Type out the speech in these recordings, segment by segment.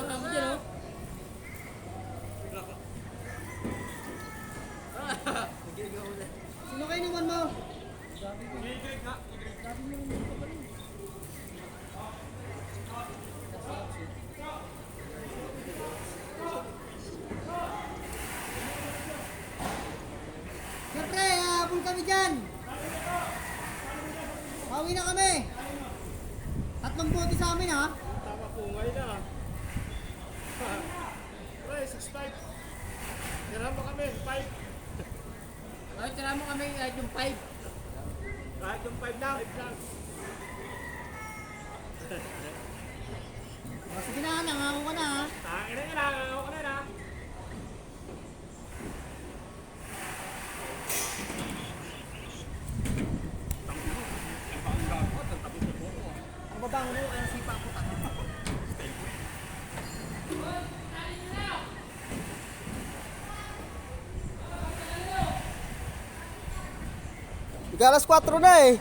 baka mo dyan, oh. Sino kayo naman mo? Siyempre, habol kami dyan. Pauwi na kami. 3 bote sa amin, ha? Tama po, ngayon na. Pre, 6.5. Tirahan mo kami, 5. Ay, tira mo kami kahit yung 5. Kahit yung 5 lang. 5 lang. O, sige na, nangako ka na, ha? Tangin na nila, ako ka na na. Ang babango mo, ang sipa ko, taka. Alas 4 na eh.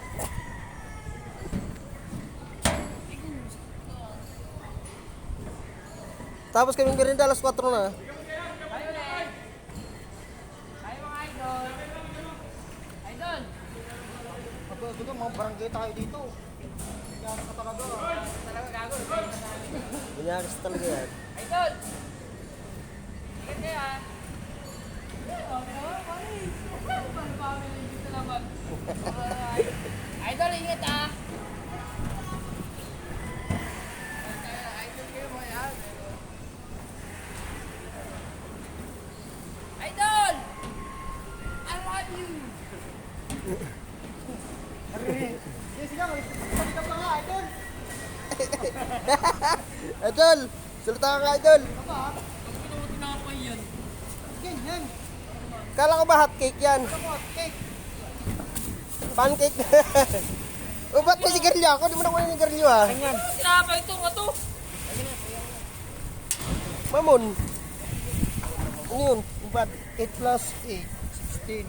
Tapos kaming merienda alas 4 na. Idol! Ito ka, mga barangay tayo dito. Kaya ka talaga. Talaga gago. Bunyakas talaga yan. Idol! Ingat kayo, ha? Idol, ingat, ha? Idol kayo mo, yan. Idol! I love you! Sige, sige, salita pa nga, idol. Idol! Salita ka nga, Idol! Ano ba, ha? Pinuti na pa yun. Ganyan. Kala ko ba hot cake yan? Ano mo, cake. Pancake? O ba't may sigarilyo ako? Di mo na kunin yung sigarilyo ha? Tinapay ito, nga to. Mamon! Ano yun? Ba't? 8 plus 8, 16.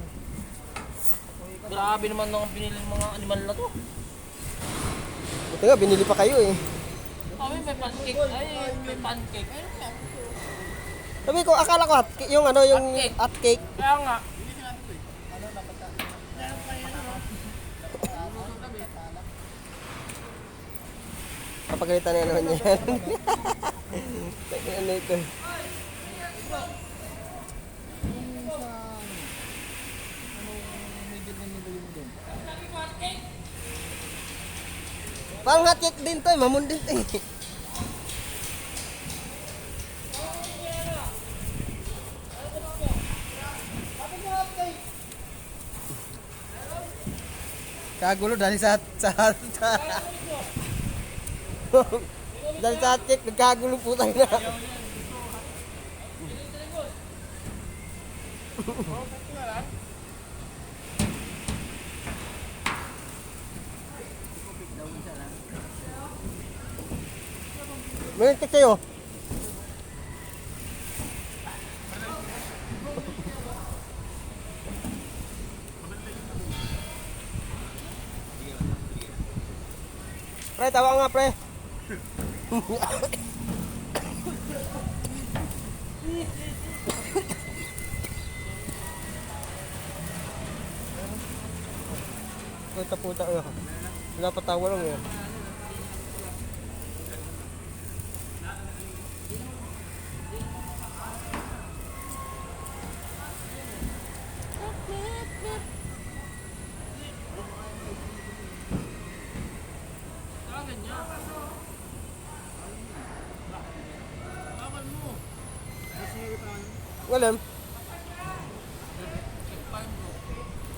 Grabe naman nung binili ng mga animal na to. Buti nga, binili pa kayo eh. Kami may pancake. Ay, may pancake. Ayun nga. Sabi ko, akala ko hot cake, yung ano, yung Hot cake. hot cake. Kaya nga. Kapagalitan na naman yan. Ano ito? Parang hot cake din to eh, mamon din to eh. Kagulo dahil sa dahil sa hot cake, nagkagulo po tayo na. May cake sa'yo. Pre, tawa nga pre. Puta-puta nga. Wala pa tawa lang yan. Walam.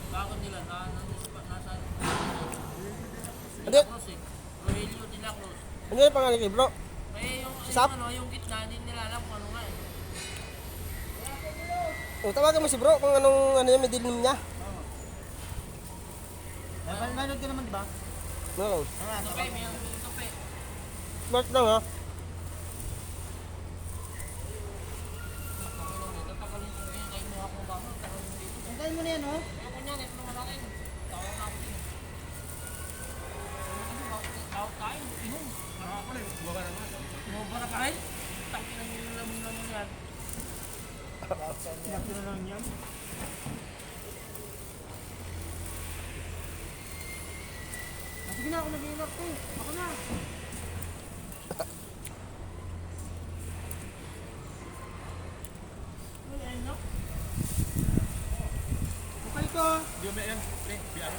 Bakit nila? Nasa Hindi. Cruz eh. Rogelio de la Cruz. Ano yung pangalan kay bro? Eh, Sap? yung gitna, hindi nila alam kung ano nga eh. O, tawagan mo si bro kung anong ano yung may dilim niya. Nanood ka naman, di ba? No. Ito pa, may ito pa. Smart lang ha. Antayin mo na yan, oh. Inom para pa rin. Sinakto na lang yan. Sige na, ako nag-iinap ko. Ako na. Okay ko. Di ba yan? Pre, biyahe.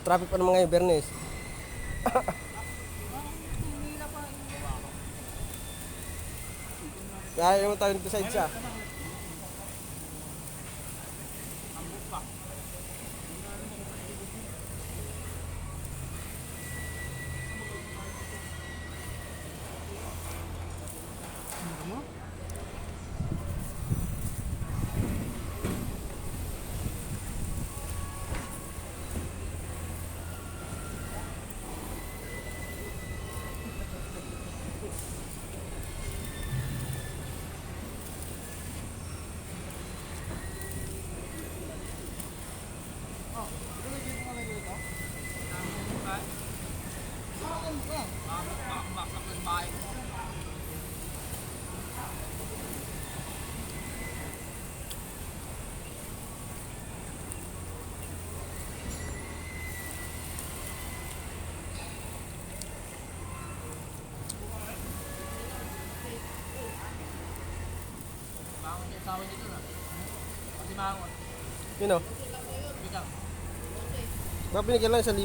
Traffic pa naman ngayon, Bernes. Kaya yung tayo dito sa EDSA. Mangon yung asawa niya doon ah. Kasi mangon. Yun o. Bitaw. Baka binigyan lang 1,000.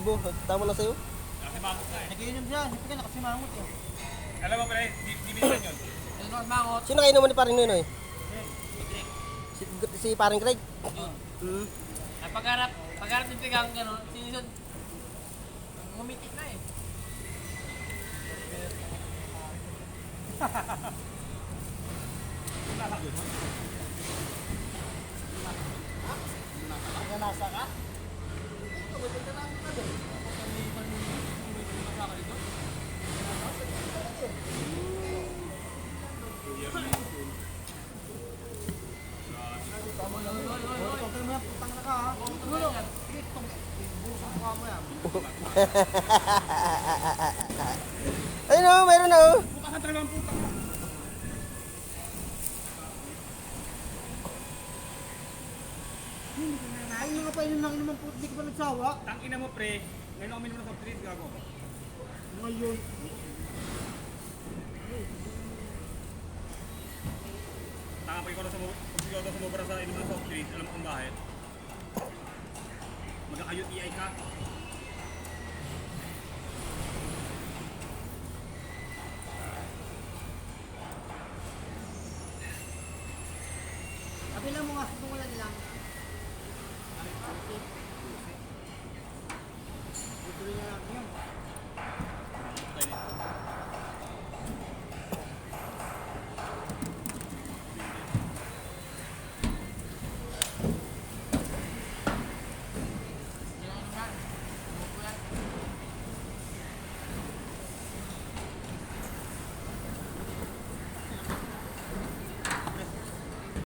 Tama na sa'yo. Kasi mangot na eh. Nagiinom siya. Hindi ka nakasimangot eh. Alam mo pre, di bilisan yun. Yung North Mangot. Sino kayo naman ni paring Noy? Si paring Craig. Yun. Ay pagharap ng tigang gano'n, sinisod. Ngumitik na eh. Nanasa ka? Okay mo yan, putang na ka ha. Gulo. Busang mukha mo yan. Ayun o, mayroon na o. Bukas ang talagang puta. Ay, nga pa yun lang naman po. Hindi ka pa nagsawa. Tangina mo pre, ngayon ako minum ng soft drink, gago. Ngayon. Tanga pa ikaw na sumubra sa inom ng soft drink, alam mo kung bakit? Mag-ayot EI ka. Kabilang mo nga kung wala nilang.